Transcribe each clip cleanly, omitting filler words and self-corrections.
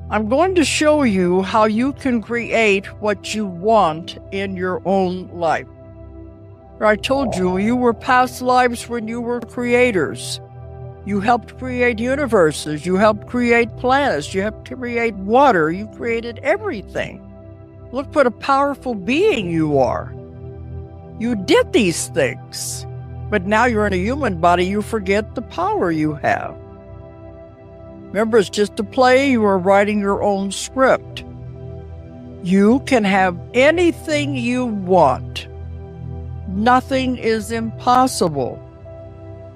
I'm going to show you how you can create what you want in your own life. I told you, you were past lives when you were creators. You helped create universes, you helped create planets, you helped create water, you created everything. Look what a powerful being you are. You did these things, but now you're in a human body, you forget the power you have. Remember, it's just a play, you are writing your own script. You can have anything you want. Nothing is impossible.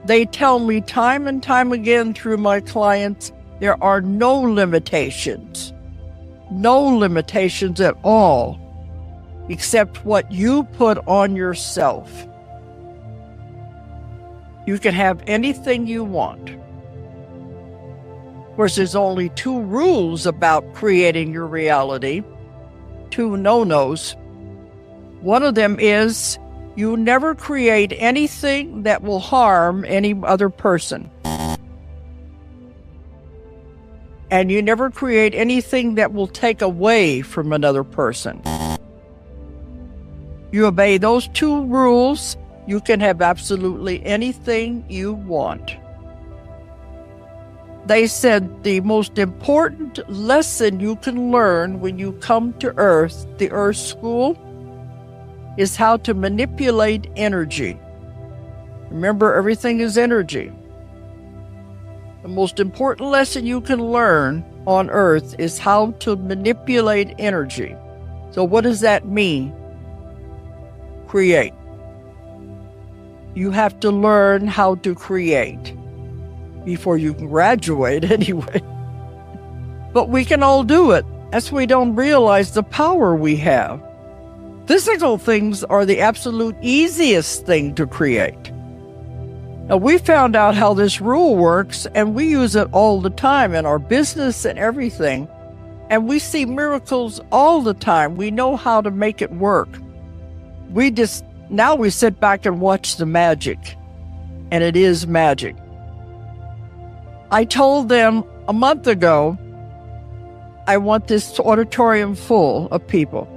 They tell me time and time again through my clients, there are no limitations. No limitations at all, except what you put on yourself. You can have anything you want. Of course, there's only 2 rules about creating your reality, 2 no-nos. One of them is you never create anything that will harm any other person. And you never create anything that will take away from another person. You obey those 2 rules, you can have absolutely anything you want. They said the most important lesson you can learn when you come to Earth, the Earth School, is how to manipulate energy. Remember, everything is energy. The most important lesson you can learn on Earth is how to manipulate energy. So what does that mean? Create. You have to learn how to create before you can graduate anyway. But we can all do it. That's why we don't realize the power we have. Physical things are the absolute easiest thing to create. Now, we found out how this rule works, and we use it all the time in our business and everything. And we see miracles all the time. We know how to make it work. Now we sit back and watch the magic, and it is magic. I told them a month ago, I want this auditorium full of people.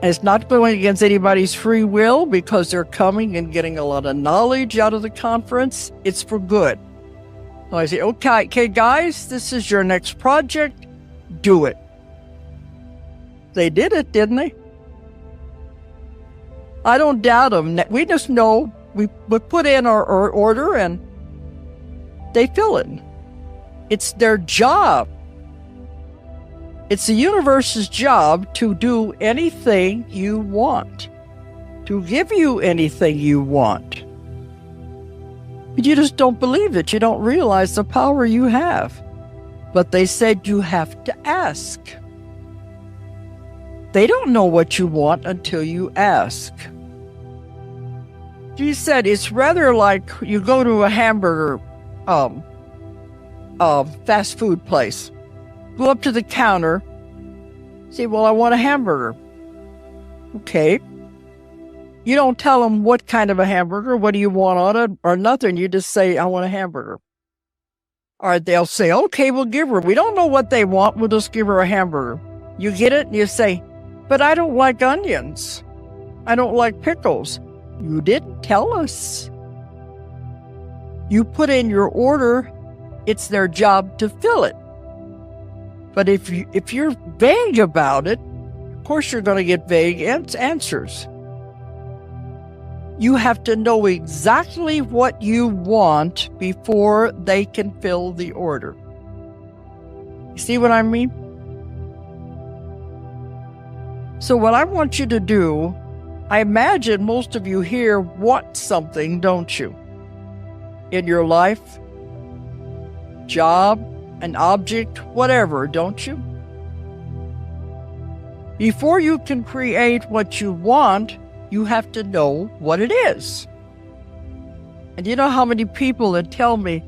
And it's not going against anybody's free will because they're coming and getting a lot of knowledge out of the conference. It's for good. So I say, okay, guys, this is your next project. Do it. They did it, didn't they? I don't doubt them. We just know we put in our order and they fill it. It's their job. It's the universe's job to do anything you want, to give you anything you want. But you just don't believe it. You don't realize the power you have. But they said you have to ask. They don't know what you want until you ask. She said it's rather like you go to a hamburger fast food place. Go up to the counter, say, well, I want a hamburger. Okay. You don't tell them what kind of a hamburger, what do you want on it, or nothing. You just say, I want a hamburger. All right, they'll say, okay, we'll give her. We don't know what they want. We'll just give her a hamburger. You get it and you say, but I don't like onions. I don't like pickles. You didn't tell us. You put in your order. It's their job to fill it. But if you're vague about it, of course you're going to get vague answers. You have to know exactly what you want before they can fill the order. You see what I mean? So what I want you to do, I imagine most of you here want something, don't you? In your life, job, an object, whatever, don't you? Before you can create what you want, you have to know what it is. And you know how many people that tell me,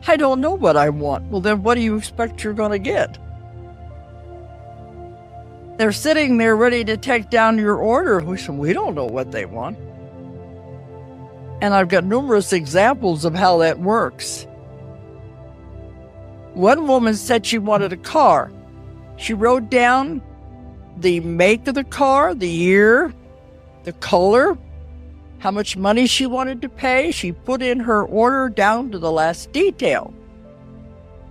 I don't know what I want. Well, then what do you expect you're going to get? They're sitting there ready to take down your order. We don't know what they want. And I've got numerous examples of how that works. One woman said she wanted a car. She wrote down the make of the car, the year, the color, how much money she wanted to pay. She put in her order down to the last detail.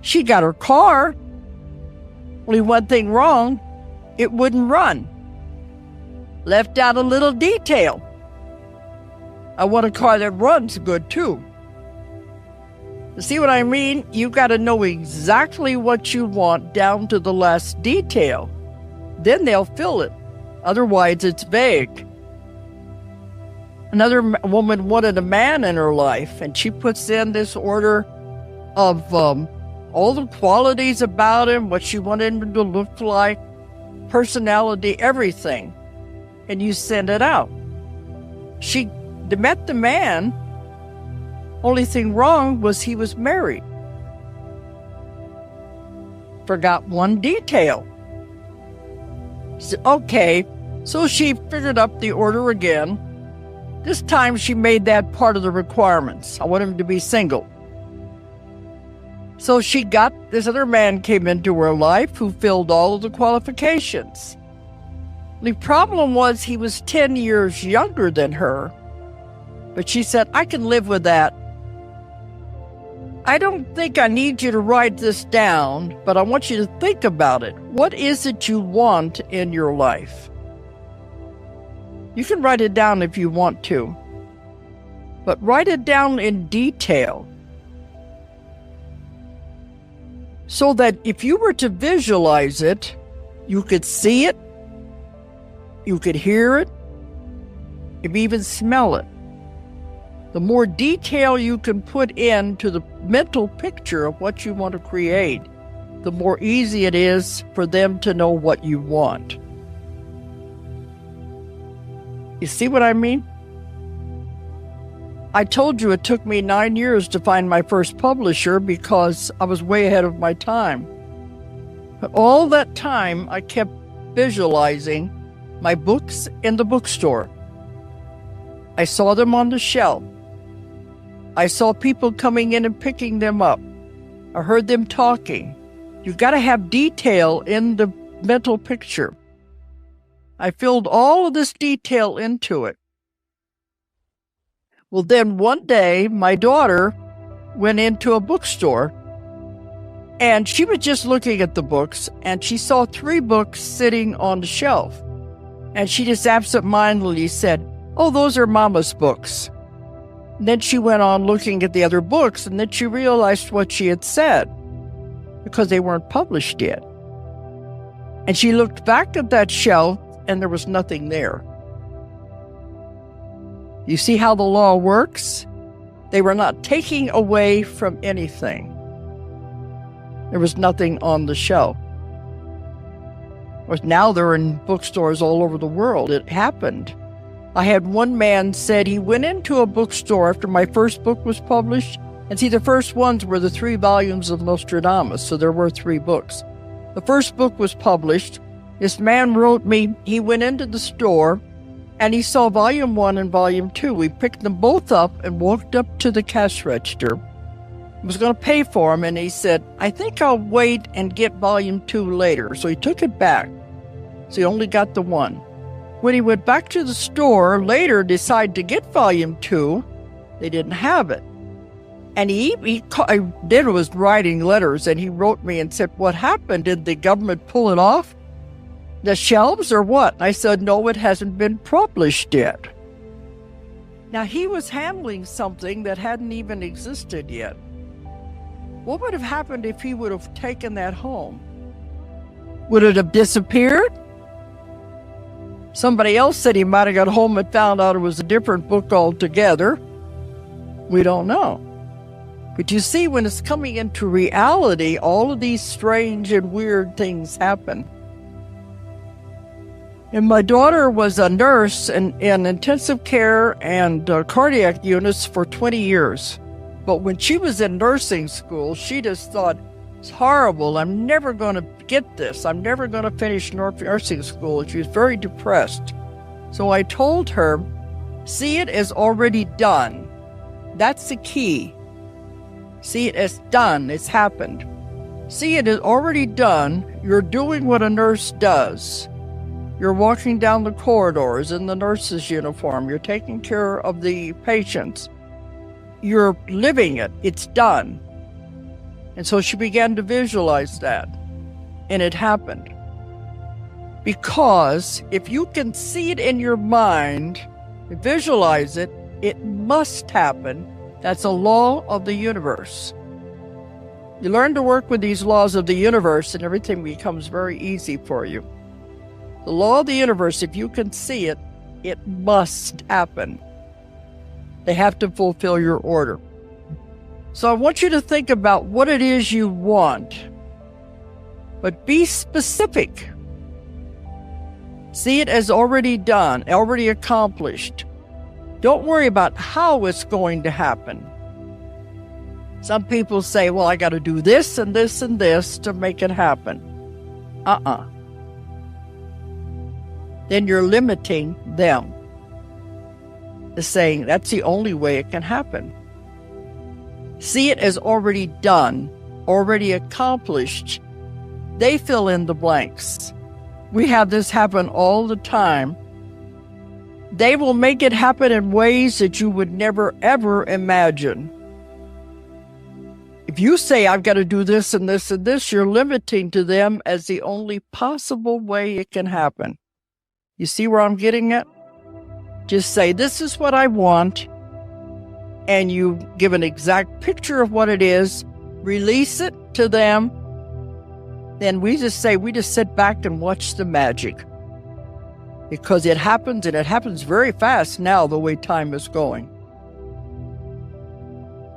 She got her car. Only one thing wrong, it wouldn't run. Left out a little detail. I want a car that runs good too. You see what I mean? You got to know exactly what you want down to the last detail. Then they'll fill it. Otherwise, it's vague. Another woman wanted a man in her life, and she puts in this order of all the qualities about him, what she wanted him to look like, personality, everything. And you send it out. She met the man. Only thing wrong was he was married. Forgot one detail. She said, okay, so she figured up the order again. This time she made that part of the requirements. I want him to be single. So this other man came into her life who filled all of the qualifications. The problem was he was 10 years younger than her, but she said, I can live with that. I don't think I need you to write this down, but I want you to think about it. What is it you want in your life? You can write it down if you want to, but write it down in detail so that if you were to visualize it, you could see it, you could hear it, maybe even smell it. The more detail you can put into the mental picture of what you want to create, the more easy it is for them to know what you want. You see what I mean? I told you it took me 9 years to find my first publisher because I was way ahead of my time. But all that time, I kept visualizing my books in the bookstore. I saw them on the shelf. I saw people coming in and picking them up. I heard them talking. You've got to have detail in the mental picture. I filled all of this detail into it. Well, then one day, my daughter went into a bookstore, and she was just looking at the books, and she saw 3 books sitting on the shelf. And she just absentmindedly said, oh, those are Mama's books. And then she went on looking at the other books, and then she realized what she had said, because they weren't published yet. And she looked back at that shelf, and there was nothing there. You see how the law works? They were not taking away from anything. There was nothing on the shelf. Of course, now they're in bookstores all over the world. It happened. I had one man said he went into a bookstore after my first book was published, and see, the first ones were the 3 volumes of Nostradamus, so there were 3 books. The first book was published. This man wrote me, he went into the store, and he saw volume 1 and volume 2. We picked them both up and walked up to the cash register. I was going to pay for them, and he said, I think I'll wait and get volume 2 later. So he took it back. So he only got the 1. When he went back to the store later, decided to get volume 2, they didn't have it. And he was writing letters, and he wrote me and said, what happened? Did the government pull it off the shelves or what? I said, no, it hasn't been published yet. Now, he was handling something that hadn't even existed yet. What would have happened if he would have taken that home? Would it have disappeared? Somebody else said he might have got home and found out it was a different book altogether. We don't know. But you see, when it's coming into reality, all of these strange and weird things happen. And my daughter was a nurse in intensive care and cardiac units for 20 years. But when she was in nursing school, she just thought, it's horrible. I'm never going to get this. I'm never going to finish nursing school. She was very depressed. So I told her, see it as already done. That's the key. See it as done. It's happened. See it is already done. You're doing what a nurse does. You're walking down the corridors in the nurse's uniform. You're taking care of the patients. You're living it. It's done. And so she began to visualize that. And it happened. Because if you can see it in your mind, visualize it, it must happen. That's a law of the universe. You learn to work with these laws of the universe and everything becomes very easy for you. The law of the universe, if you can see it, it must happen. They have to fulfill your order. So I want you to think about what it is you want, but be specific. See it as already done, already accomplished. Don't worry about how it's going to happen. Some people say, well, I got to do this and this and this to make it happen. Then you're limiting them. They're saying that's the only way it can happen. See it as already done, already accomplished. They fill in the blanks. We have this happen all the time. They will make it happen in ways that you would never, ever imagine. If you say, I've got to do this and this and this, you're limiting to them as the only possible way it can happen. You see where I'm getting at? Just say, this is what I want, and you give an exact picture of what it is, release it to them, then we just sit back and watch the magic. Because it happens, and it happens very fast now the way time is going.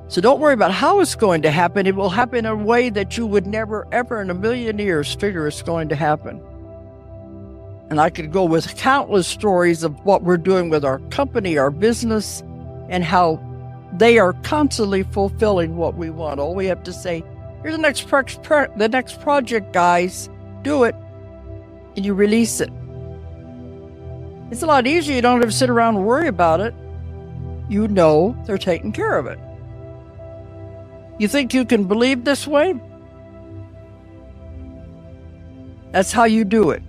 So don't worry about how it's going to happen. It will happen in a way that you would never, ever in a million years figure it's going to happen. And I could go with countless stories of what we're doing with our company, our business, and how they are constantly fulfilling what we want. All we have to say, here's the next project, guys. Do it. And you release it. It's a lot easier. You don't have to sit around and worry about it. You know they're taking care of it. You think you can believe this way? That's how you do it.